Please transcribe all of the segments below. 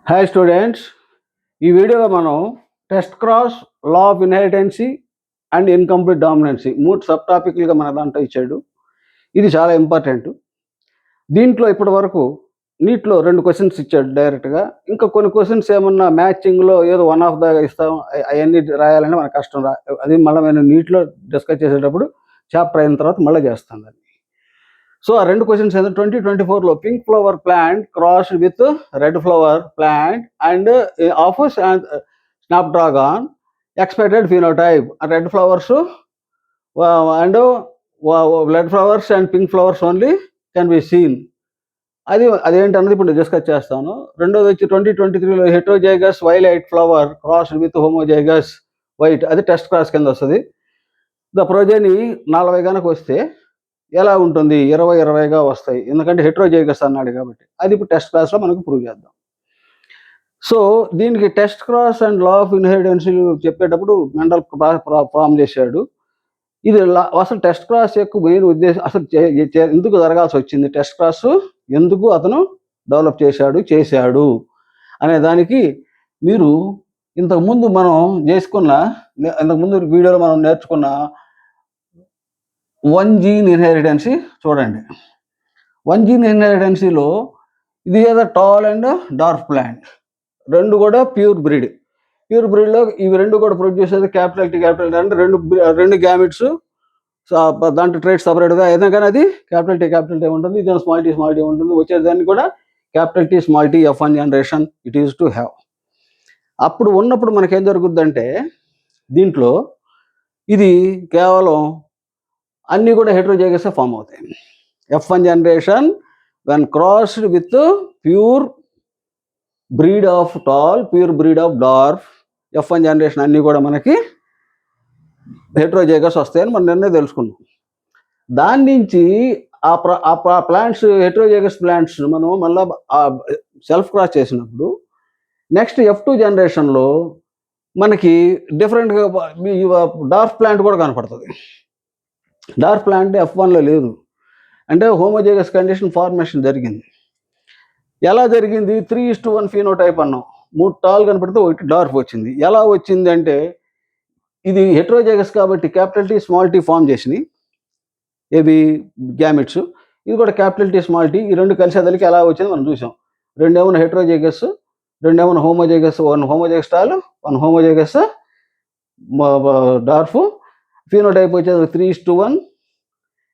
Hi students, ఈ వీడియోలో మనం test cross, law of inheritance and incomplete dominance 3 sub టాపిక్లుగా మన దాంట్లో ఇచ్చాడు. ఇది చాలా ఇంపార్టెంట్. దీంట్లో ఇప్పటి వరకు నీట్లో 2 క్వశ్చన్స్ ఇచ్చాడు డైరెక్ట్గా. ఇంకా కొన్ని క్వశ్చన్స్ ఏమన్నా మ్యాచింగ్లో ఏదో వన్ ఆఫ్ ద ఇస్తాం, అవన్నీ రాయాలంటే మనకు కష్టం. అది మళ్ళీ నేను నీట్లో డిస్కస్ చేసేటప్పుడు చాప్టర్ అయిన తర్వాత మళ్ళీ చేస్తాను దాన్ని. సో ఆ 2 క్వశ్చన్స్ ఏంటంటే 2024లో pink flower plant crossed with red flower plant and of snapdragon expected phenotype. Red flowers and red flowers and pink flowers only can be seen. అదేంటన్నది ఇప్పుడు డిస్కస్ చేస్తాను. రెండోది వచ్చి 2023లో heterozygous violet flower crossed with homozygous white, అది test cross కింద వస్తుంది. The ప్రొజెని 40 కనుక వస్తే ఎలా ఉంటుంది? 20-20గా వస్తాయి, ఎందుకంటే హెట్రోజైగస్ అన్నాడు కాబట్టి. అది ఇప్పుడు టెస్ట్ క్లాస్లో మనకు ప్రూవ్ చేద్దాం. సో దీనికి test cross and law of inheritance చెప్పేటప్పుడు మెండల్ ఫామ్ చేశాడు. ఇది అసలు టెస్ట్ క్రాస్ యొక్క మెయిన్ ఉద్దేశం, అసలు ఎందుకు జరగాల్సి వచ్చింది, టెస్ట్ క్రాస్ ఎందుకు అతను డెవలప్ చేశాడు అనే దానికి మీరు ఇంతకుముందు మనం ఇంతకుముందు వీడియోలో మనం నేర్చుకున్న 1 జీన్ ఇన్హెరిటెన్సీ చూడండి. 1 జీన్ ఇన్హెరిటెన్సీలో ఇది ఏదో టాల్ అండ్ డార్క్ ప్లాంట్, రెండు కూడా ప్యూర్ బ్రీడ్లో ఇవి రెండు కూడా ప్రొడ్యూస్ చేసేది క్యాపిటల్ టీ అంటే రెండు గ్యామిట్స్. దాంట్లో ట్రేడ్ సపరేట్గా ఏదైనా కానీ అది క్యాపిటల్ టీ ఉంటుంది, ఇది స్మాల్ టీ ఉంటుంది. వచ్చేదాన్ని కూడా capital T small T F1 generation it is to have. అప్పుడు ఉన్నప్పుడు మనకేం జరుగుద్దంటే దీంట్లో ఇది కేవలం అన్నీ కూడా హెట్రోజైగస్ ఫామ్ అవుతాయి. F1 generation when crossed with pure breed of tall, pure breed of dark, F1 generation అన్నీ కూడా మనకి హెట్రోజైగస్ వస్తాయని మనం నిన్నే తెలుసుకున్నాం. దాని నుంచి ఆ ప్లాంట్స్, హెట్రోజైగస్ ప్లాంట్స్ మనం మళ్ళీ సెల్ఫ్ క్రాస్ చేసినప్పుడు నెక్స్ట్ F2 జనరేషన్లో మనకి డిఫరెంట్గా డార్క్ ప్లాంట్ కూడా కనపడుతుంది. డార్క్ ప్లాంట్ F1లో లేదు, అంటే హోమోజైగస్ కండిషన్ ఫార్మేషన్ జరిగింది. ఎలా జరిగింది? 3:1 ఫీనోటైప్ అన్నాం. 3 టాల్ కనపడితే 1 డార్క్ వచ్చింది. ఎలా వచ్చింది అంటే ఇది హెట్రోజైగస్ కాబట్టి capital T small T form చేసినాయి ఏవి గ్యామిట్స్. ఇది కూడా క్యాపిటల్ టీ స్మాల్ టీ, ఈ రెండు కలిసేదలికి ఎలా వచ్చింది మనం చూసాం. 2 ఏమన్నా హెట్రోజైగస్, 2 ఏమన్నా homozygous. 1 homozygous tall, 1 homozygous dwarf. Phenotype వచ్చేది 3:1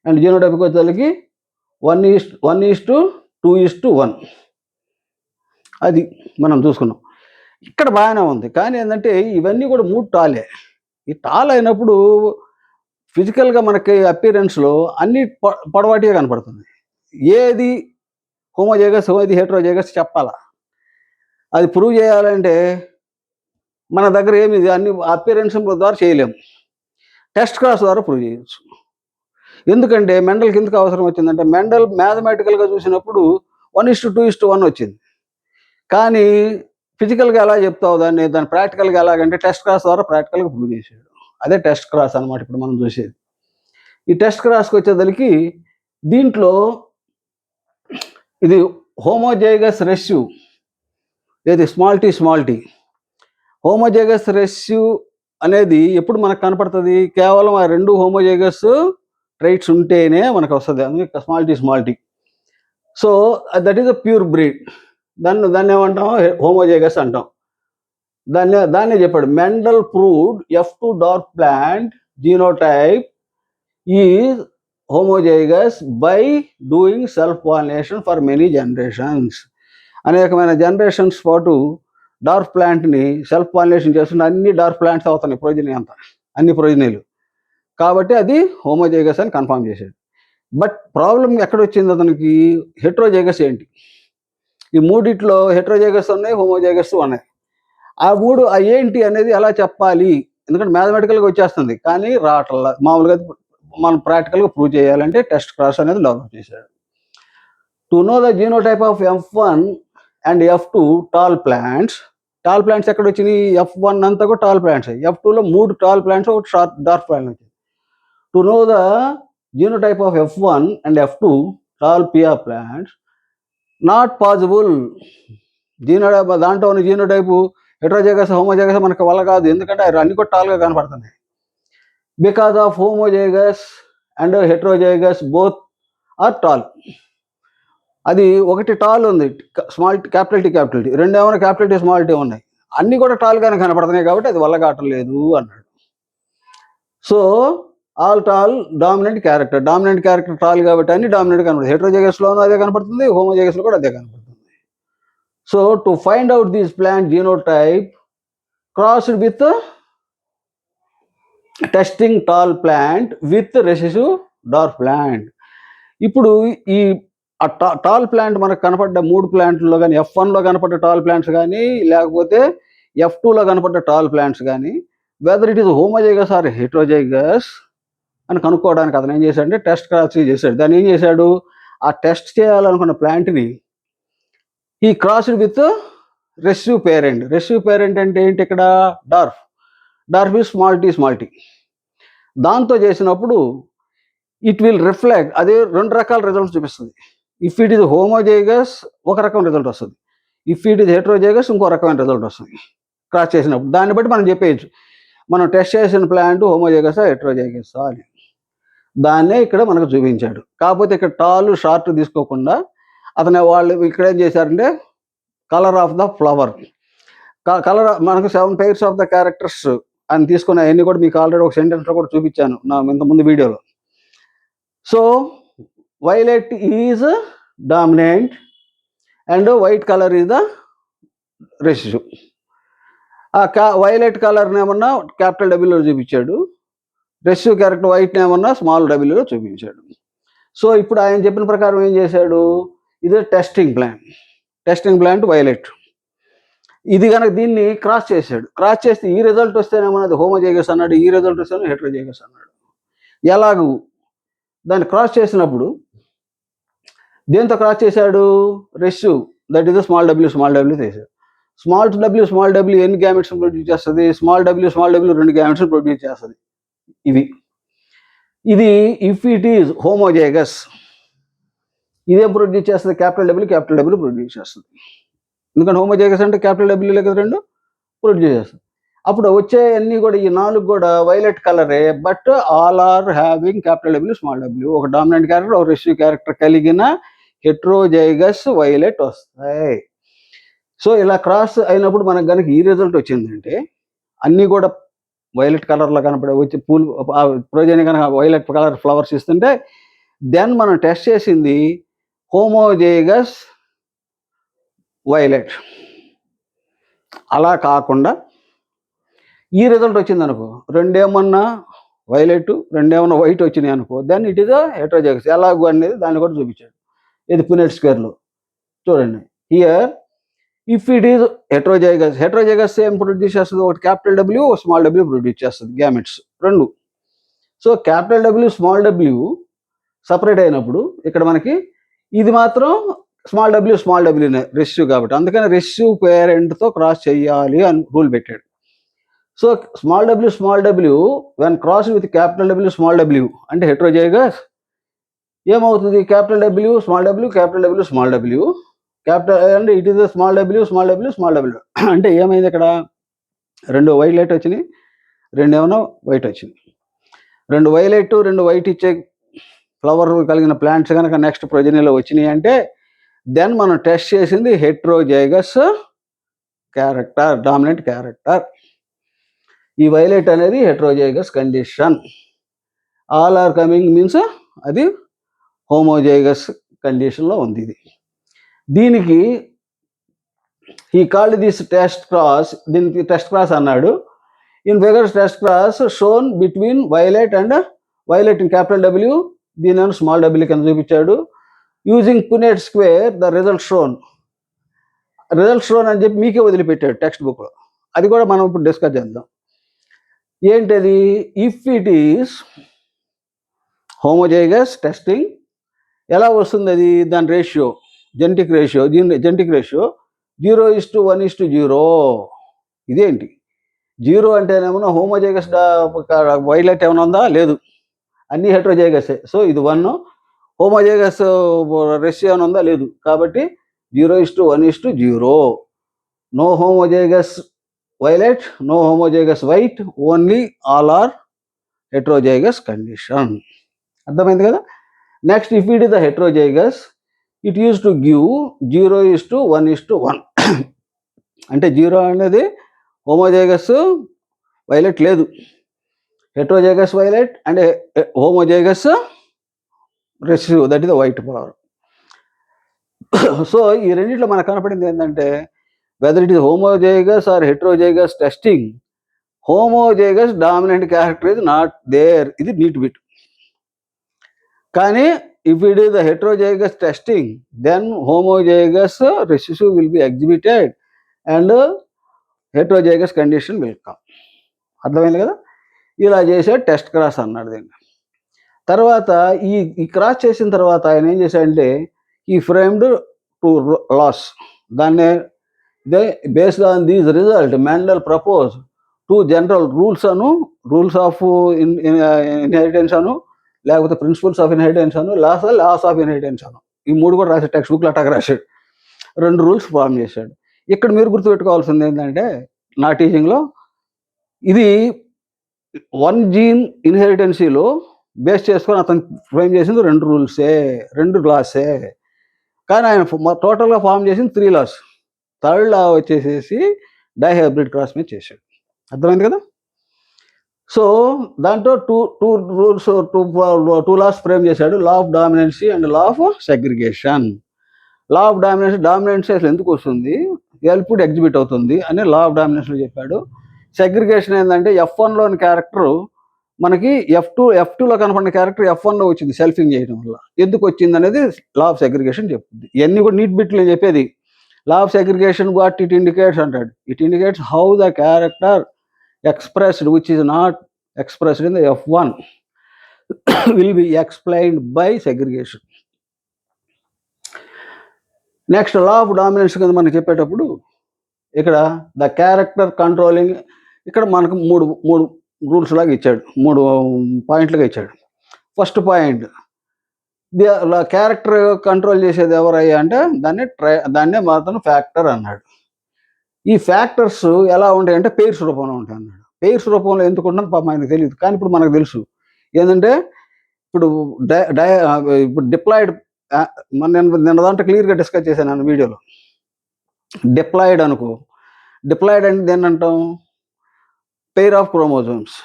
అండ్ జీనోటైప్కి వచ్చేసరికి 1:2:1. అది మనం చూసుకున్నాం. ఇక్కడ బాగానే ఉంది, కానీ ఏంటంటే ఇవన్నీ కూడా 3 టాలే. ఈ టాల్ అయినప్పుడు ఫిజికల్గా మనకి అపీరెన్స్లో అన్ని పొడవాటిగా కనపడుతుంది. ఏది హోమోజైగస్, ఏది హెట్రోజైగస్ చెప్పాలా? అది ప్రూవ్ చేయాలంటే మన దగ్గర ఏమి అన్ని అపీరెన్స్ ద్వారా చేయలేము, టెస్ట్ క్రాస్ ద్వారా ప్రూవ్ చేయొచ్చు. ఎందుకంటే మెండల్కి ఎందుకు అవసరం వచ్చిందంటే మెండల్ మ్యాథమెటికల్గా చూసినప్పుడు 1:2:1 వచ్చింది, కానీ ఫిజికల్గా ఎలా చెప్తావు దాన్ని ప్రాక్టికల్గా ఎలాగంటే టెస్ట్ క్రాస్ ద్వారా ప్రాక్టికల్గా ప్రూవ్ చేశాడు. అదే టెస్ట్ క్రాస్ అనమాట ఇప్పుడు మనం చూసేది. ఈ టెస్ట్ క్రాస్కి వచ్చేసరికి దీంట్లో ఇది హోమోజైగస్ రెస్యూ, ఏది స్మాల్ టీ. హోమోజైగస్ రెస్యూ అనేది ఎప్పుడు మనకు కనపడుతుంది? కేవలం ఆ 2 హోమోజైగస్ ట్రైట్స్ ఉంటేనే మనకు వస్తుంది, అందుకే small T. So that is a pure breed. దాన్ని ఏమంటాం? హోమోజైగస్ అంటాం. దాన్నే చెప్పాడు. Mendel proved F2 dark plant genotype is homozygous by doing self pollination for many generations. అనేకమైన జనరేషన్స్ పాటు డార్క్ ప్లాంట్ని సెల్ఫ్ పాలినేషన్ చేస్తున్న అన్ని డార్క్ ప్లాంట్స్ అవుతున్నాయి, ప్రొజెనీ అంతా, అన్ని ప్రొజెనీలు. కాబట్టి అది హోమోజైగస్ అని కన్ఫర్మ్ చేశాడు. బట్ ప్రాబ్లం ఎక్కడొచ్చింది అతనికి? హెట్రోజైగస్ ఏంటి? ఈ మూడిట్లో హెట్రోజైగస్ ఉన్నాయి, హోమోజైగస్ ఉన్నాయి. ఆ 3 ఏంటి అనేది ఎలా చెప్పాలి? ఎందుకంటే మ్యాథమెటికల్గా వచ్చేస్తుంది, కానీ రావట్లా. మామూలుగా మనం ప్రాక్టికల్గా ప్రూవ్ చేయాలంటే టెస్ట్ క్రాస్ అనేది డెవలప్ చేశాడు. To know the genotype of F1 and F2 tall plants ఎక్కడ వచ్చినాయి? F1 అంతా కూడా టాల్ ప్లాంట్స్, F2లో 3 tall plants, 1 short dark plant వచ్చింది. To know the genotype of F1 and F2 tall pea plants not possible. దాంట్లో ఉన్న జీనోటైపు heterozygous homozygous మనకు వల్ల కాదు, ఎందుకంటే అన్ని కూడా టాల్గా కనపడుతున్నాయి. Because of homozygous and heterozygous both are tall. అది ఒకటి టాల్ ఉంది, small capital T capital T, రెండేమైనా క్యాపిటల్ టీ స్మాల్ టీ ఉన్నాయి, అన్నీ కూడా టాల్గానే కనపడుతున్నాయి కాబట్టి అది వల్ల కావటం లేదు అన్నాడు. So all tall dominant character tall కాబట్టి అన్ని డామినెంట్ కనపడుతుంది. హెట్రోజైగస్లోనూ అదే కనపడుతుంది, హోమోజైగస్లో కూడా అదే కనపడుతుంది. So to find out this plant genotype crossed with testing tall plant with recessive dark plant. ఇప్పుడు ఈ టాల్ ప్లాంట్ మనకు కనపడ్డ 3 ప్లాంట్లో కానీ F1లో కనపడ్డ టాల్ ప్లాంట్స్ కానీ లేకపోతే F2లో కనపడ్డ టాల్ ప్లాంట్స్ కానీ whether it is homozygous or heterozygous అని కనుక్కోవడానికి అతను ఏం చేశాడంటే టెస్ట్ క్రాస్ చేశాడు. దాన్ని ఏం చేశాడు, ఆ టెస్ట్ చేయాలనుకున్న ప్లాంట్ని ఈ క్రాస్డ్ విత్ రెసివ్ పేరెంట్ అంటే ఏంటి, ఇక్కడ డార్ఫ్ ఈజ్ స్మాల్ టీ. దాంతో చేసినప్పుడు ఇట్ విల్ రిఫ్లెక్ట్, అదే 2 రకాల రిజల్ట్స్ చూపిస్తుంది. ఇఫ్ ఇట్ ఈజ్ హోమోజైగస్ ఒక రకం రిజల్ట్ వస్తుంది, ఇఫ్ ఇట్ ఈజ్ హెట్రోజైగస్ ఇంకో రకమైన రిజల్ట్ వస్తుంది క్రాస్ చేసినప్పుడు. దాన్ని బట్టి మనం చెప్పేయచ్చు మనం టెస్ట్ చేసిన ప్లాంట్ హోమోజైగసా హెట్రోజైగసా అని. దాన్నే ఇక్కడ మనకు చూపించాడు. కాకపోతే ఇక్కడ టాల్ షార్ట్ తీసుకోకుండా వాళ్ళు ఇక్కడ ఏం చేశారంటే colour of the flower, colour మనకు 7 pairs ఆఫ్ ద క్యారెక్టర్స్ అని తీసుకుని అవన్నీ కూడా మీకు ఆల్రెడీ ఒక సెంటెన్స్లో కూడా చూపించాను నా ఇంతకుముందు వీడియోలో. So violet is dominant and white colour is the recessive. ఆ వైలెట్ కలర్ని ఏమన్నా క్యాపిటల్ డబ్ల్యూలో చూపించాడు, రెసిసివ్ క్యారెక్టర్ వైట్ని ఏమన్నా స్మాల్ డబ్ల్యూలో చూపించాడు. సో ఇప్పుడు ఆయన చెప్పిన ప్రకారం ఏం చేశాడు, ఇది టెస్టింగ్ ప్లాంట్ వైలెట్. ఇది కనుక దీన్ని క్రాస్ చేశాడు, క్రాస్ చేస్తే ఈ రిజల్ట్ వస్తేనేమో అది హోమోజైగస్ అన్నాడు, ఈ రిజల్ట్ వస్తేనే హెట్రోజైగస్ అన్నాడు. ఎలాగూ దాన్ని క్రాస్ చేసినప్పుడు దేంతో క్రాస్ చేశాడు, recessive, that is small W చేశాడు. స్మాల్ డబ్ల్యూ ఎన్ని గ్యామెట్స్ ప్రొడ్యూస్ చేస్తుంది, స్మాల్ డబ్ల్యూ 2 గ్యామెట్స్ ప్రొడ్యూస్ చేస్తుంది. ఇది ఇఫ్ ఇట్ ఈజ్ హోమోజైగస్ ఇదేం ప్రొడ్యూస్ చేస్తుంది, క్యాపిటల్ డబ్ల్యూ ప్రొడ్యూస్ చేస్తుంది. ఎందుకంటే హోమోజైగస్ అంటే క్యాపిటల్ డబ్ల్యూ లేక 2 ప్రొడ్యూస్ చేస్తుంది. అప్పుడు వచ్చే అన్నీ కూడా ఈ 4 కూడా వైలెట్ కలరే, but all are having capital W small W, ఒక డామినెంట్ క్యారెక్టర్ ఒక రెసిసివ్ క్యారెక్టర్ కలిగిన హెట్రోజైగస్ వైలెట్ వస్తాయి. సో ఇలా క్రాస్ అయినప్పుడు మనకు కనుక ఈ రిజల్ట్ వచ్చిందంటే అన్నీ కూడా వైలెట్ కలర్లో కనపడే వచ్చి పూలు ప్రోజని కనుక వైలెట్ కలర్ ఫ్లవర్స్ ఇస్తుంటే దెన్ మనం టెస్ట్ చేసింది హోమోజైగస్ వైలెట్. అలా కాకుండా ఈ రిజల్ట్ వచ్చింది అనుకో, 2 ఏమన్నా వైలెట్ 2 ఏమన్నా వైట్ వచ్చినాయి అనుకో, దెన్ ఇట్ ఈజ్ హెట్రోజైగస్. ఎలాగూ అనేది దాన్ని కూడా చూపించాడు. ఇది పునెట్ స్క్వేర్లో చూడండి. Here if it is heterozygous ఏం ప్రొడ్యూస్ చేస్తుంది, ఒకటి capital W small W produce చేస్తుంది, gametes 2. So capital W small W separate అయినప్పుడు ఇక్కడ మనకి ఇది మాత్రం స్మాల్ డబ్ల్యూనే రెసిసివ్ కాబట్టి, అందుకని రెసిసివ్ పేరెంట్తో క్రాస్ చేయాలి అని రూల్ పెట్టాడు. So small W when cross with capital W small W అంటే హెట్రోజైగస్ ఏమవుతుంది, capital W small W capital అంటే ఇట్ ఈస్ స్మాల్ డబ్ల్యూ అంటే ఏమైంది, ఇక్కడ 2 వైలెట్ వచ్చినాయి, 2 ఏమన్నా వైట్ వచ్చినాయి. 2 వైలెట్ 2 వైట్ ఇచ్చే ఫ్లవర్ కలిగిన ప్లాంట్స్ కనుక నెక్స్ట్ ప్రొజనీలో వచ్చినాయి అంటే దెన్ మనం టెస్ట్ చేసింది హెట్రోజైగస్ క్యారెక్టర్, డామినెంట్ క్యారెక్టర్. ఈ వైలెట్ అనేది heterozygous condition. All are coming means అది హోమోజైగస్ కండిషన్లో ఉంది. ఇది దీనికి ఈ కాల్డ్ దిస్ టెస్ట్ క్రాస్, దీనికి టెస్ట్ క్రాస్ అన్నాడు. In figures test cross shown between violet in capital W, దీని స్మాల్ డబ్ల్యూ కింద చూపించాడు. Using Punnett square the result shown అని చెప్పి మీకే వదిలిపెట్టాడు టెక్స్ట్ బుక్లో. అది కూడా మనం ఇప్పుడు డిస్కస్ చేద్దాం. ఏంటది, if it is homozygous testing ఎలా వస్తుంది, అది దాని రేషియో జెనెటిక్ రేషియో 0:1:0. ఇదేంటి 0 అంటేనేమన్నా హోమోజైగస్ వైలెట్ ఏమైనా ఉందా, లేదు, అన్నీ హెట్రోజైగసే. సో ఇది 1. హోమోజైగస్ రేషియో ఏమైనా ఉందా, లేదు, కాబట్టి 0:1:0. No homozygous violet, no homozygous white, only all are heterozygous condition. అర్థమైంది కదా. Next if it is the heterozygous it use to give 0:1:1. అంటే 0 అనేది హోమోజైగస్ వైలెట్ లేదు, heterozygous violet and homozygous recessive, that is the white flower. So ఈ రెండిట్లో మనకు కనపడింది ఏంటంటే whether it is homozygous or heterozygous testing, homozygous dominant character is not there. ఇది NEET bit. కానీ if it is the heterozygous testing, then homozygous recessive will be exhibited and heterozygous condition will come. అర్థమైంది కదా. ఇలా చేసే test cross అన్నాడు దీన్ని. తర్వాత ఈ క్రాస్ చేసిన తర్వాత ఆయన ఏం చేశాడంటే ఈ ఫ్రేమ్డ్ టు లాస్. దాన్నే based on these result Mendel propose 2 general rules of inheritance అను, లేకపోతే ప్రిన్సిపల్స్ ఆఫ్ ఇన్హెరిటెన్స్ అను, లాస్ ఆఫ్ ఇన్హెరిటెన్స్ అను, ఈ 3 కూడా రాశాడు. టెక్స్ట్ బుక్లో అటాక్ రాశాడు. 2 రూల్స్ ఫామ్ చేశాడు. ఇక్కడ మీరు గుర్తుపెట్టుకోవాల్సింది ఏంటంటే నా టీచింగ్లో ఇది 1 జీన్ ఇన్హెరిటెన్సీలో బేస్ చేసుకొని అతను ఫ్రేమ్ చేసింది 2 రూల్సే, 2 లాసే. కానీ ఆయన టోటల్గా ఫామ్ చేసింది 3 లాస్. 3rd లా వచ్చేసేసి డైహైబ్రిడ్ క్రాస్ మీద చేశాడు. అర్థమైంది కదా. సో దాంట్లో టూ లాస్ ఫ్రేమ్ చేశాడు, లా of డామినెన్సీ and law of segregation. Law of డామినెన్సీ అసలు ఎందుకు వస్తుంది, ఎప్పుడు ఎగ్జిబిట్ అవుతుంది అని లా ఆఫ్ డామినెన్స్లో చెప్పాడు. సెగ్రిగేషన్ ఏంటంటే F1లోని క్యారెక్టర్ మనకి F2లో కనపడిన క్యారెక్టర్ F1లో వచ్చింది సెల్ఫింగ్ చేయడం వల్ల. ఎందుకు వచ్చింది అనేది లా ఆఫ్ సెగ్రిగేషన్ చెప్తుంది. ఇవన్నీ కూడా నీట్ బిట్లు నేను చెప్పేది. Law of segregation what it indicates అంటాడు, it indicates how the character expressed which is not expressed in the F1 will be explained by segregation. Next law of dominance కింద మనం చెప్పేటప్పుడు ఇక్కడ ద క్యారెక్టర్ కంట్రోలింగ్, ఇక్కడ మనకు మూడు rules లాగా ఇచ్చాడు, 3 పాయింట్లుగా ఇచ్చాడు. ఫస్ట్ పాయింట్, క్యారెక్టర్ కంట్రోల్ చేసేది ఎవరయ్యా అంటే దాన్నే మాత్రం ఫ్యాక్టర్ అన్నాడు. ఈ ఫ్యాక్టర్స్ ఎలా ఉంటాయంటే పెయిర్స్ రూపంలో ఉంటాయి అన్నాడు. పెయిర్స్ రూపంలో ఎందుకు ఉంటుంది పాపం ఆయనకు తెలియదు, కానీ ఇప్పుడు మనకు తెలుసు. ఏంటంటే ఇప్పుడు డిప్లాయిడ్, నిన్న దాంట్లో క్లియర్గా డిస్కస్ చేశాను నేను వీడియోలో. డిప్లాయిడ్ అనుకో, డిప్లాయిడ్ అంటే దేన్ని అంటాం, pair of chromosomes.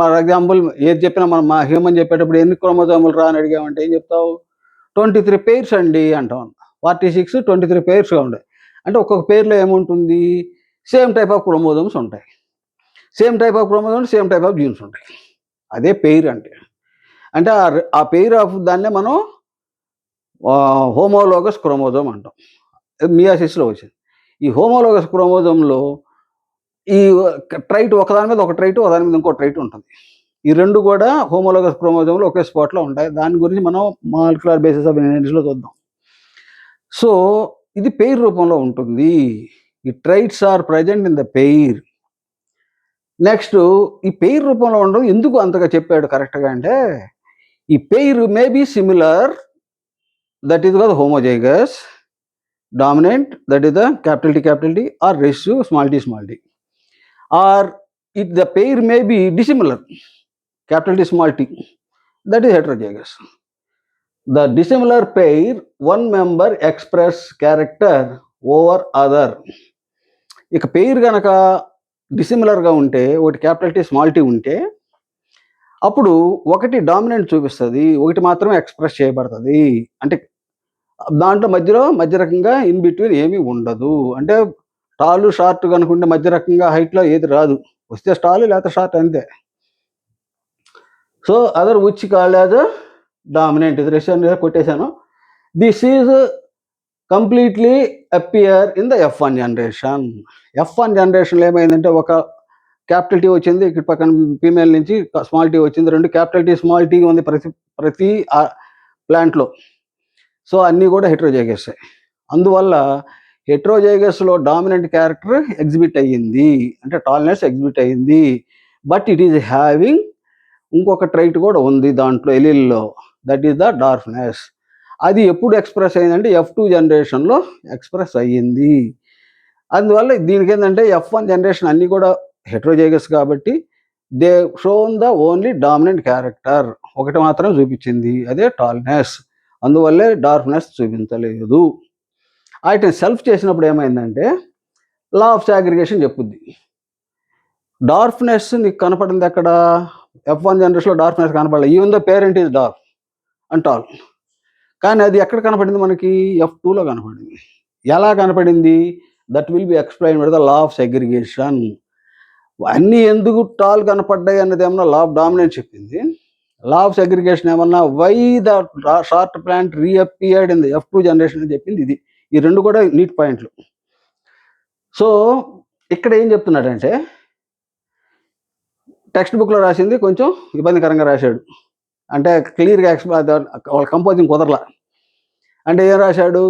For example ఏది చెప్పినా మనం మా హ్యూమన్ చెప్పేటప్పుడు ఎన్ని క్రోమోజోములు రా అని అడిగామంటే ఏం చెప్తావు, 23 పెయిర్స్ అండి అంటాం. 46, 23 పెయిర్స్గా ఉంటాయి. అంటే ఒక్కొక్క పేర్లో ఏముంటుంది, సేమ్ టైప్ ఆఫ్ క్రోమోజోమ్స్ ఉంటాయి, same type of chromosomes, same type of jeans ఉంటాయి. అదే పెయిర్ అంటే. అంటే ఆ పెయిర్ ఆఫ్ దాన్నే మనం హోమోలోగస్ క్రోమోజోమ్ అంటాం. మియాసిస్లో వచ్చింది. ఈ హోమోలోగస్ క్రోమోజోమ్లో ఈ ట్రైట్ ఒకదాని మీద ఒక ట్రైట్, ఒకదాని మీద ఇంకో ట్రైట్ ఉంటుంది. ఈ 2 కూడా హోమోలోగస్ క్రోమోజోమ్లో ఒకే స్పాట్లో ఉంటాయి. దాని గురించి మనం మాలిక్యులర్ బేసిస్ ఆఫ్ ఇన్హెరిటెన్స్లో చూద్దాం. సో ఇది పెయిర్ రూపంలో ఉంటుంది. ఈ traits are present in the pair. Next ఈ పెయిర్ రూపంలో ఉండడం ఎందుకు అంతగా చెప్పాడు కరెక్ట్గా అంటే, ఈ pair may be similar, that is కాదు homozygous dominant, that is the capital T or recessive small t, or it the pair may be dissimilar, capital T small t, that is heterozygous. The dissimilar pair, one member express character over other. ఇక pair కనుక డిసిమిలర్గా ఉంటే, ఒకటి capital T small t ఉంటే, అప్పుడు ఒకటి dominant చూపిస్తుంది, ఒకటి మాత్రమే ఎక్స్ప్రెస్ చేయబడుతుంది. అంటే దాంట్లో మధ్య రకంగా ఇన్ బిట్వీన్ ఏమీ ఉండదు. అంటే టాలు షార్ట్ కనుకుంటే మధ్య రకంగా హైట్లో ఏది రాదు, వస్తే స్టాల్ లేకపోతే షార్ట్ అంతే. So other which called as dominant, ఇది రెసిషన్ కొట్టేశాను. This is completely appear in the F1 generation. F1 జనరేషన్లో ఏమైందంటే ఒక క్యాపిటల్ T వచ్చింది, ఇక్కడ పక్కన ఫీమేల్ నుంచి స్మాల్ t వచ్చింది, 2 క్యాపిటల్ T స్మాల్ t ఉంది ప్రతి ప్లాంట్లో. సో అన్నీ కూడా హెట్రోజైగస్. అందువల్ల హెట్రోజైగస్లో డామినెంట్ క్యారెక్టర్ ఎగ్జిబిట్ అయ్యింది, అంటే టాల్నెస్ ఎగ్జిబిట్ అయ్యింది. బట్ ఇట్ ఈజ్ హ్యావింగ్ ఇంకొక ట్రైట్ కూడా ఉంది దాంట్లో ఎలీల్లో, దట్ ఈస్ ద డార్ఫ్నెస్. అది ఎప్పుడు ఎక్స్ప్రెస్ అయ్యిందంటే F2 జనరేషన్లో ఎక్స్ప్రెస్ అయ్యింది. అందువల్ల దీనికి ఏంటంటే F1 జనరేషన్ అన్నీ కూడా హెట్రోజైగస్ కాబట్టి they shown the only dominant character, ఒకటి మాత్రం చూపించింది, అదే టాల్నెస్. అందువల్లే డార్క్నెస్ చూపించలేదు. వాటిని సెల్ఫ్ చేసినప్పుడు ఏమైందంటే లా ఆఫ్ సాగ్రిగేషన్ చెప్పుద్ది. డార్క్నెస్ నీకు కనపడింది ఎక్కడ? F1 జనరేషన్లో డార్క్నెస్ కనపడలేదు. Even the parent is dark and all. కానీ అది ఎక్కడ కనపడింది మనకి? F2లో కనపడింది. ఎలా కనపడింది? That will be explain with the law of segregation. అన్నీ ఎందుకు టాల్ కనపడ్డాయి అన్నది ఏమన్నా లా ఆఫ్ డామినెన్స్ చెప్పింది. లా ఆఫ్ సెగ్రిగేషన్ ఏమన్నా why the short plant reappeared in the F2 generation అని చెప్పింది. ఇది ఈ రెండు కూడా నీట్ పాయింట్లు. సో ఇక్కడ ఏం చెప్తున్నాడంటే టెక్స్ట్ బుక్లో రాసింది కొంచెం ఇబ్బందికరంగా రాశాడు. అంటే క్లియర్గా వాళ్ళ కంపోజింగ్ కుదరలా. అంటే ఏం రాశాడు?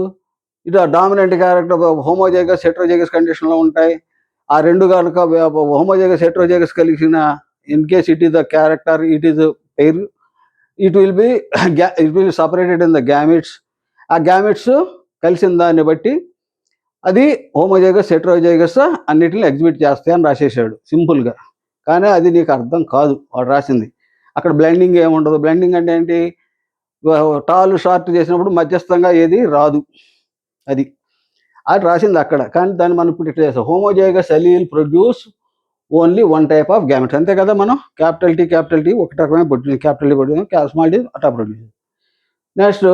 ఇటు డామినెంట్ క్యారెక్టర్ హోమోజైగస్ హెట్రోజైగస్ కండిషన్లో ఉంటాయి. ఆ రెండు కనుక హోమోజైగస్ హెట్రోజైగస్ కలిసిన in case it is the character, it is pair, it will be separated in the gametes. ఆ గ్యామిట్స్ కలిసిన దాన్ని బట్టి అది హోమోజైగస్ హెట్రోజైగస్ అన్నిటిని ఎగ్జిబిట్ చేస్తాయి అని రాసేసాడు సింపుల్గా. కానీ అది నీకు అర్థం కాదు వాడు రాసింది. అక్కడ బ్లెండింగ్ ఏముండదు. బ్లెండింగ్ అంటే ఏంటి? టాల్ షార్ట్ చేసినప్పుడు మధ్యస్థంగా ఏది రాదు, అది రాసింది అక్కడ. కానీ దాన్ని మనం ఇప్పుడు ఇట్లా చేస్తాం, homozygous allele produce only one type of gametes, అంతే కదా. మనం క్యాపిటల్ టీ ఒక రకమైన produce, capital T produce, small T అటా ప్రొడ్యూస్. నెక్స్ట్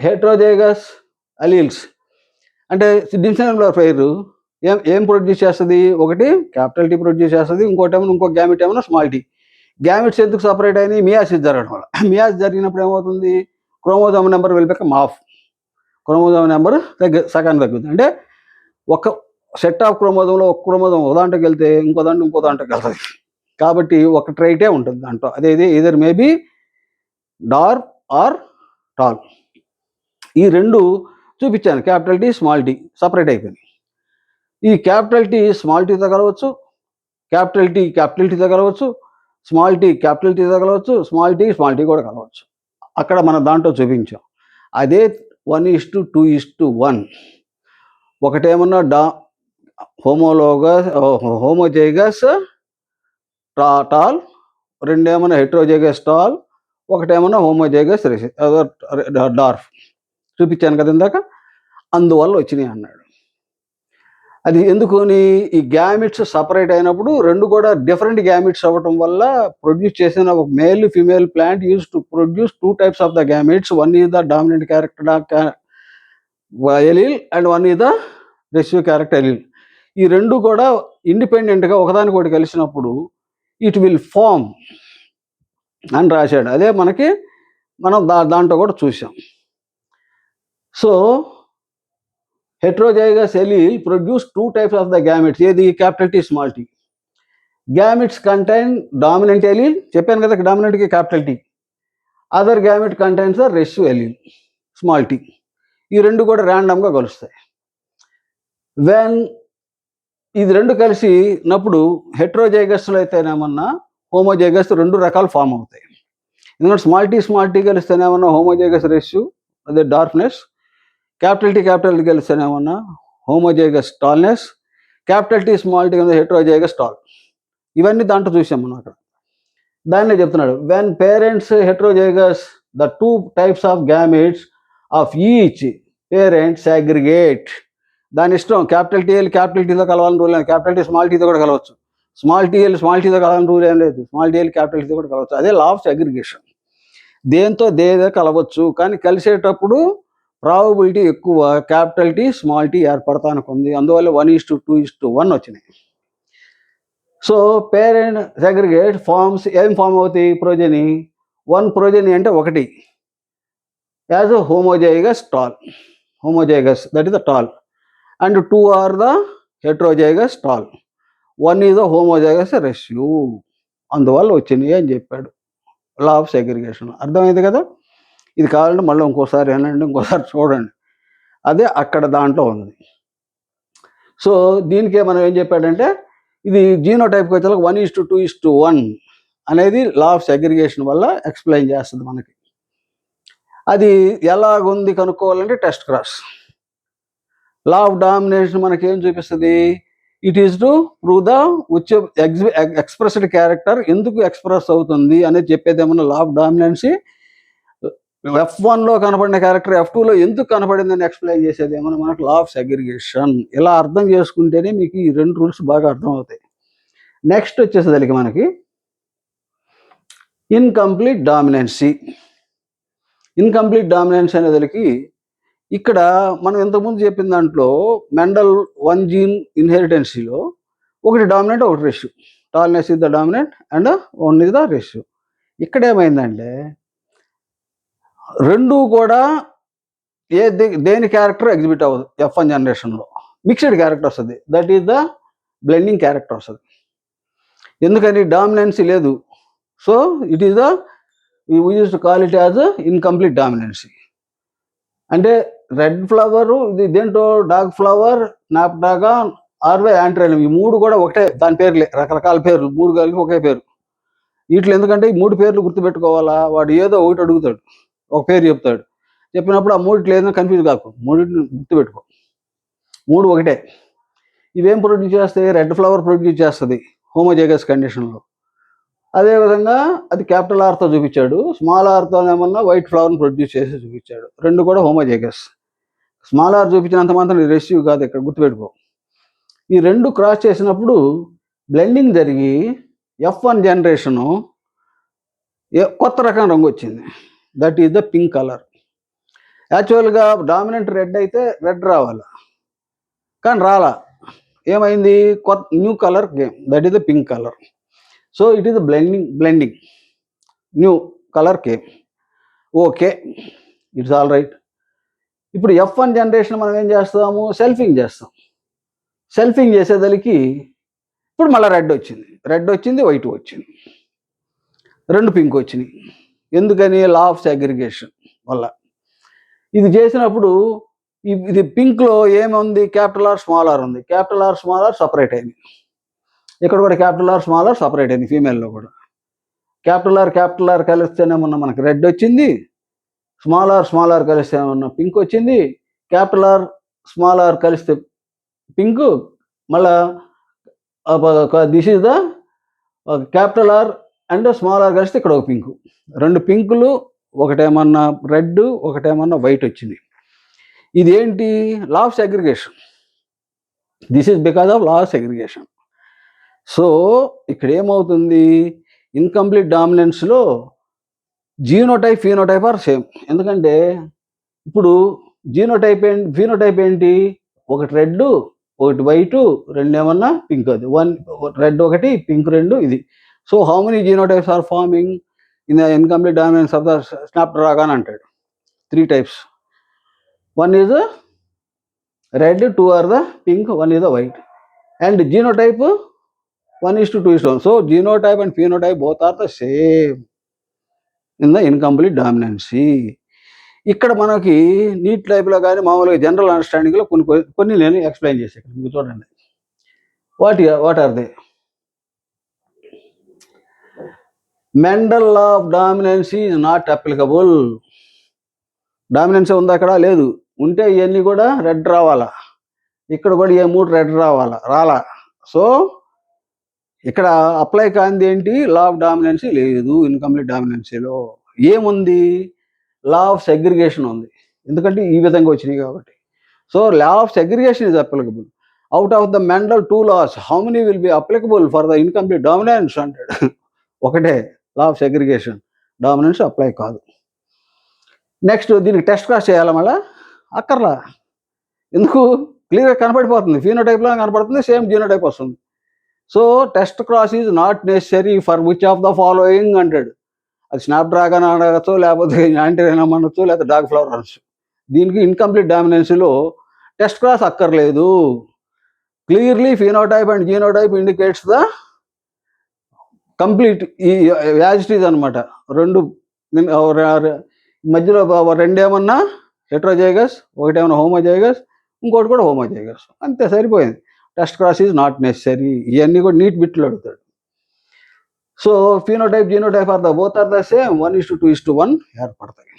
హెట్రోజైగస్ అలీల్స్ అంటే డివిజనల్ పెయిర్ ఏం ప్రొడ్యూస్ చేస్తుంది? ఒకటి క్యాపిటల్ టీ ప్రొడ్యూస్ చేస్తుంది, ఇంకోటి ఏమో ఇంకో గ్యామెట్ ఏమన్నా స్మాల్ టీ. గ్యామెట్స్ ఎందుకు సపరేట్ అయినాయి? మియాసిస్ జరగడం వల్ల. మియాసిస్ జరిగినప్పుడు ఏమవుతుంది? Chromosome number will become of. Chromosome number సగానికి తగ్గుతుంది. అంటే ఒక సెట్ ఆఫ్ క్రోమోజోమ్లో ఒక క్రోమోజోమ్ ఒక దాంట్లోకి వెళ్తే ఇంకో దాంట్లోకి వెళ్తుంది. కాబట్టి ఒక ట్రైటే ఉంటుంది దాంట్లో, అదేది either maybe dark or tall. ఈ రెండు చూపించాను, capital T small T separate అయిపోయింది. ఈ క్యాపిటల్ టీ స్మాల్ టీతో కలవచ్చు, క్యాపిటల్ టీతో కలవచ్చు, స్మాల్ టీ క్యాపిటల్ టీతో కలవచ్చు, స్మాల్ టీ కూడా కలవచ్చు. అక్కడ మనం దాంట్లో చూపించాం. అదే 1:2:1. ఒకటేమన్నా హోమోజైగస్ టాల్, రెండేమన్నా హెట్రోజైగస్ టాల్, ఒకటేమన్నా హోమోజైగస్ డార్ఫ్. చూపించాను కదా ఇందాక. అందువల్ల వచ్చినాయి అన్నాడు. అది ఎందుకుని? ఈ గ్యామిట్స్ సపరేట్ అయినప్పుడు రెండు కూడా డిఫరెంట్ గ్యామిట్స్ అవ్వటం వల్ల ప్రొడ్యూస్ చేసిన ఒక male female plant use to produce 2 types of the gametes. One is the dominant character allele and one is the recessive character allele. ఈ రెండు కూడా ఇండిపెండెంట్గా ఒకదానికొకటి కలిసినప్పుడు ఇట్ విల్ ఫామ్ అని రాశాడు. అదే మనం దాంట్లో కూడా చూసాం. So heterozygous allele produce 2 types of the gametes. ఏది? Capital T small T. Gametes contain dominant allele, చెప్పాను కదా డామినెంట్కి capital T. Other gamete contains the recessive allele small T. ఈ రెండు కూడా ర్యాండమ్గా కలుస్తాయి. వెన్ ఇది రెండు కలిసినప్పుడు హెట్రోజైగస్లో అయితేనేమన్నా హోమోజైగస్ రెండు రకాలు ఫామ్ అవుతాయి. ఎందుకంటే స్మాల్ టీ కలిస్తేనేమన్నా హోమోజైగస్ రెసివ్ అదే డార్క్నెస్, క్యాపిటల్ టీ కలిస్తేనేమన్నా homozygous tallness, capital T small T heterozygous tall. ఇవన్నీ దాంట్లో చూసాం మనం అక్కడ. దాన్నే చెప్తున్నాడు, when parents heterozygous the 2 types of gametes of each parent segregate. దాని ఇష్టం. క్యాపిటల్ టీతో కలవాలని రూల్ లేదు, క్యాపిటల్ టీ స్మాల్ టీతో కూడా కలవచ్చు, స్మాల్ టీతో కలవాలని రూల్ ఏం లేదు, స్మాల్ టీ క్యాపిటల్ టీతో కూడా కలవచ్చు. అదే లా ఆఫ్ సాగ్రిగేషన్. దేంతో కలవచ్చు, కానీ కలిసేటప్పుడు ప్రాబబిలిటీ ఎక్కువ క్యాపిటల్ టీ స్మాల్ టీ ఏర్పడతానికి ఉంది. అందువల్ల 1:2:1 వచ్చినాయి. సో పేరెంట్ సెగ్రిగేట్ ఫార్మ్స్ ఏం ఫామ్ అవుతాయి? ప్రొజెనీ. 1 ప్రొజెనీ అంటే 1 as a homozygous that is the tall, and 2 are the heterozygous tall. 1 is the homozygous recessive. అందువల్ల వచ్చినాయి అని చెప్పాడు లా ఆఫ్ సెగ్రిగేషన్. అర్థమైంది కదా? ఇది కావాలంటే మళ్ళీ ఇంకోసారి వినండి, ఇంకోసారి చూడండి. అదే అక్కడ దాంట్లో ఉంది. సో దీనికే మనం ఏం చెప్పాడంటే ఇది జీనోటైప్కి వచ్చేలా 1:2:1 అనేది లా ఆఫ్ సెగ్రిగేషన్ వల్ల ఎక్స్ప్లెయిన్ చేస్తుంది మనకి. అది ఎలాగుంది కనుక్కోవాలంటే test cross. Law of domination మనకేం చూపిస్తుంది? It is to prove the which expressed character ఎందుకు ఎక్స్ప్రెస్ అవుతుంది అనేది చెప్పేది ఏమన్నా లా ఆఫ్ డామినెన్సీ. F1లో కనపడిన క్యారెక్టర్ F2లో ఎందుకు కనపడిందని ఎక్స్ప్లెయిన్ చేసేది ఏమన్నా మనకు లా ఆఫ్ సెగ్రిగేషన్. ఇలా అర్థం చేసుకుంటేనే మీకు ఈ 2 రూల్స్ బాగా అర్థం అవుతాయి. నెక్స్ట్ వచ్చేసేదానికి మనకి ఇన్కంప్లీట్ డామినెన్సీ. ఇన్కంప్లీట్ డామినెన్సీ అనేదానికి ఇక్కడ మనం ఇంతకుముందు చెప్పిన దాంట్లో మెండల్ 1 జీన్ ఇన్హెరిటెన్సీలో ఒకటి డామినెంట్, ఒకటి recessive. Tallness is the dominant and 1 is the recessive. ఇక్కడ ఏమైందంటే రెండు కూడా దేని క్యారెక్టర్ ఎగ్జిబిట్ అవ్వదు. F1 జనరేషన్లో మిక్స్డ్ క్యారెక్టర్ వస్తుంది. That is the blending character వస్తుంది. ఎందుకని? డామినెన్సీ లేదు. So it is the we use to call it as incomplete డామినెన్సీ. అంటే రెడ్ ఫ్లవర్ ఇది దేంట్లో డార్క్ ఫ్లవర్, స్నాప్డ్రాగన్, ఆర్వే, యాంట్రైలం ఈ 3 కూడా ఒకటే, దాని పేర్లే, రకరకాల పేర్లు, 3 కలిపి ఒకే పేరు. వీటిలో ఎందుకంటే ఈ 3 పేర్లు గుర్తుపెట్టుకోవాలా? వాడు ఏదో ఒకటి అడుగుతాడు, ఒక పేరు చెప్తాడు. చెప్పినప్పుడు ఆ 3 ఏదైనా కన్ఫ్యూజ్ కాకు, 3 గుర్తుపెట్టుకో. 3 ఒకటే. ఇవేం ప్రొడ్యూస్ చేస్తాయి? రెడ్ ఫ్లవర్ ప్రొడ్యూస్ చేస్తుంది హోమోజైగస్ కండిషన్లో. అదేవిధంగా అది క్యాపిటల్ ఆర్తో చూపించాడు, స్మాల్ ఆర్తో ఏమన్నా వైట్ ఫ్లవర్ని ప్రొడ్యూస్ చేసి చూపించాడు. 2 కూడా హోమోజైగస్. స్మాల్ ఆర్ చూపించినంత మాత్రం రెసివ్ కాదు, ఇక్కడ గుర్తుపెట్టుకో. ఈ 2 క్రాస్ చేసినప్పుడు బ్లెండింగ్ జరిగి F1 జనరేషను కొత్త రకం రంగు వచ్చింది. That is the pink colour. యాక్చువల్గా డామినెంట్ రెడ్ అయితే రెడ్ రావాలి, కానీ రాలా. ఏమైంది? కొత్త new colour game, that is the pink colour. So it is the blending new colour came. Okay, it's all right. ఇప్పుడు F1 జనరేషన్ మనం ఏం చేస్తాము? సెల్ఫింగ్ చేస్తాం. సెల్ఫింగ్ చేసేదానికి ఇప్పుడు మళ్ళీ రెడ్ వచ్చింది, వైట్ వచ్చింది, 2 పింక్ వచ్చినాయి. ఎందుకని? లా ఆఫ్ సెగ్రిగేషన్ వల్ల. ఇది చేసినప్పుడు ఇది పింక్లో ఏముంది? క్యాపిటల్ ఆర్, స్మాల్ ఆర్ ఉంది. Capital R, small R separate అయింది. ఇక్కడ కూడా capital R, small R separate అయింది. ఫీమేల్లో కూడా క్యాపిటల్ ఆర్ కలిస్తేనేమన్నా మనకు రెడ్ వచ్చింది, స్మాల్ ఆర్ కలిస్తే ఏమన్నా పింక్ వచ్చింది. క్యాపిటల్ ఆర్, స్మాల్ ఆర్ కలిస్తే పింక్, మళ్ళా this is the capital R and small R కలిస్తే ఇక్కడ ఒక పింక్. 2 పింకులు, ఒకటేమన్నా రెడ్, ఒకటేమన్నా వైట్ వచ్చింది. ఇదేంటి? Law of segregation. This is because of law of segregation. So ఇక్కడ ఏమవుతుంది? ఇన్కంప్లీట్ డామినెన్స్లో జీనోటైప్, ఫీనోటైప్ ఆర్ సేమ్. ఎందుకంటే ఇప్పుడు ఫీనోటైప్ ఏంటి? ఒకటి రెడ్, ఒకటి వైట్, 2 ఏమన్నా పింక్. అది 1 రెడ్, 1 పింక్, 2 ఇది. So how many genotypes are forming in the incomplete dominance of the snapdragon అంటాడు. 3 types. 1 is red, 2 are the pink, 1 is the white. And genotype 1:2:1. So genotype and phenotype both are the same in the incomplete dominancy. ఇక్కడ మనకి neat టైప్లో కానీ మామూలుగా general అండర్స్టాండింగ్లో కొన్ని నేను explain చేసాను. మీకు చూడండి, what are they? Mendel law of dominancy is not applicable. Dominancy ఉందా? అక్కడ లేదు. ఉంటే ఇవన్నీ కూడా రెడ్ రావాలా, ఇక్కడ కూడా ఏ 3 రెడ్ రాలా. సో ఇక్కడ అప్లై కానిది ఏంటి? లా ఆఫ్ డామినెన్సీ లేదు. ఇన్కంప్లీట్ డామినెన్సీలో ఏముంది? లా ఆఫ్ సెగ్రిగేషన్ ఉంది. ఎందుకంటే ఈ విధంగా వచ్చినాయి కాబట్టి. So law of segregation is applicable. Out of the Mendel 2 laws, how many will be applicable for the incomplete dominance అంటాడు. ఒకటే లా ఆఫ్ సెగ్రిగేషన్, డామినెన్స్ అప్లై కాదు. నెక్స్ట్ దీనికి టెస్ట్ క్రాస్ చేయాలా? మళ్ళా అక్కర్లా. ఎందుకు? క్లియర్గా కనపడిపోతుంది. ఫీనోటైప్లో కనపడుతుంది, సేమ్ జీనోటైప్ వస్తుంది. So test cross is not necessary for which of the following అంటాడు. అది స్నాప్డ్రాగన్ అనవచ్చు, లేకపోతే యాంటీరైలం అనొచ్చు, లేకపోతే డార్క్ ఫ్లవర్ అనొచ్చు. దీనికి ఇన్కంప్లీట్ డామినెన్సీలో టెస్ట్ క్రాస్ అక్కర్లేదు. Clearly phenotype and genotype indicates the complete ఈ యాజ్ ఇట్ ఈజ్ అనమాట. 2 మధ్యలో 2 ఏమన్నా హెట్రోజైగస్, ఒకటేమన్నా హోమోజైగస్, ఇంకోటి కూడా హోమోజైగస్, అంతే, సరిపోయింది. Test cross is not necessary. ఇవన్నీ కూడా నీట్ బిట్లు అడుగుతాడు. So phenotype, genotype are the both are the same, 1:2:1 ఏర్పడతాయి.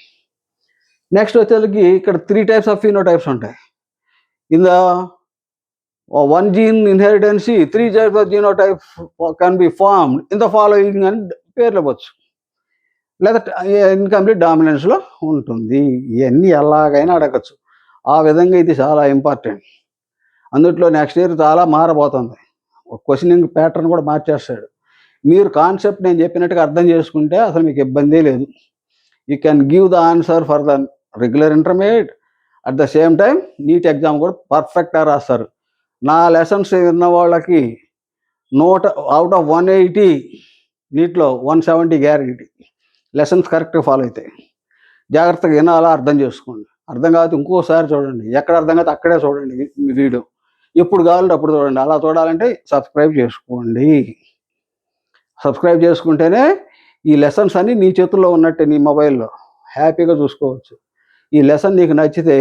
నెక్స్ట్ వచ్చేసరికి ఇక్కడ 3 టైప్స్ ఆఫ్ ఫీనోటైప్స్ ఉంటాయి. In the one gene inheritance, 3 types of genotype can be formed in the following and పేర్లు ఇవ్వచ్చు, లేదా ఇన్కంప్లీట్ డామినెన్స్లో ఉంటుంది. ఇవన్నీ ఎలాగైనా అడగచ్చు. ఆ విధంగా ఇది చాలా ఇంపార్టెంట్. అందుట్లో నెక్స్ట్ ఇయర్ చాలా మారబోతుంది. క్వశ్చనింగ్ ప్యాటర్న్ కూడా మార్చేస్తాడు. మీరు కాన్సెప్ట్ నేను చెప్పినట్టుగా అర్థం చేసుకుంటే అసలు మీకు ఇబ్బందే లేదు. You can give the answer for the regular intermediate. At the same time NEET exam కూడా పర్ఫెక్ట్గా రాస్తారు. నా లెసన్స్ విన్న వాళ్ళకి 100 out of 180 నీట్లో 170 గ్యారెంటీ. లెసన్స్ కరెక్ట్గా ఫాలో అవుతాయి. జాగ్రత్తగా వినాలా, అర్థం చేసుకోండి. అర్థం కాకపోతే ఇంకోసారి చూడండి, ఎక్కడ అర్థం కాకపోతే అక్కడే చూడండి వీడియో. ఎప్పుడు కావాలంటే అప్పుడు చూడండి. అలా చూడాలంటే సబ్స్క్రైబ్ చేసుకోండి. సబ్స్క్రైబ్ చేసుకుంటేనే ఈ లెసన్స్ అన్నీ నీ చేతుల్లో ఉన్నట్టే, నీ మొబైల్లో హ్యాపీగా చూసుకోవచ్చు. ఈ లెసన్ నీకు నచ్చితే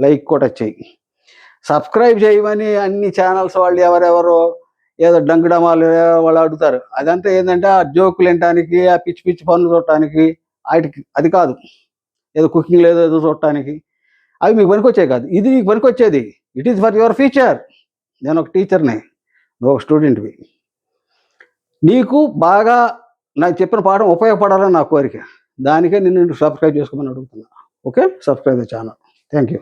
లైక్ కూడా చెయ్యి. సబ్స్క్రైబ్ చేయమని అన్ని ఛానల్స్ వాళ్ళు ఎవరెవరో ఏదో డంకుడమాలు వాళ్ళు అడుగుతారు. అదంతా ఏంటంటే ఆ జోకులు వినటానికి, ఆ పిచ్చి పిచ్చి పనులు చూడటానికి, వాటికి అది కాదు. ఏదో కుకింగ్ లేదో ఏదో చూడటానికి అవి మీకు పనికొచ్చేవి కాదు. ఇది నీకు పనికొచ్చేది. It is for your future. నేను ఒక టీచర్ని, నువ్వు ఒక స్టూడెంట్వి. నీకు బాగా నాకు చెప్పిన పాఠం ఉపయోగపడాలని నా కోరిక. దానికే నిన్ను సబ్స్క్రైబ్ చేసుకోమని అడుగుతున్నా. Okay, subscribe the channel. Thank you.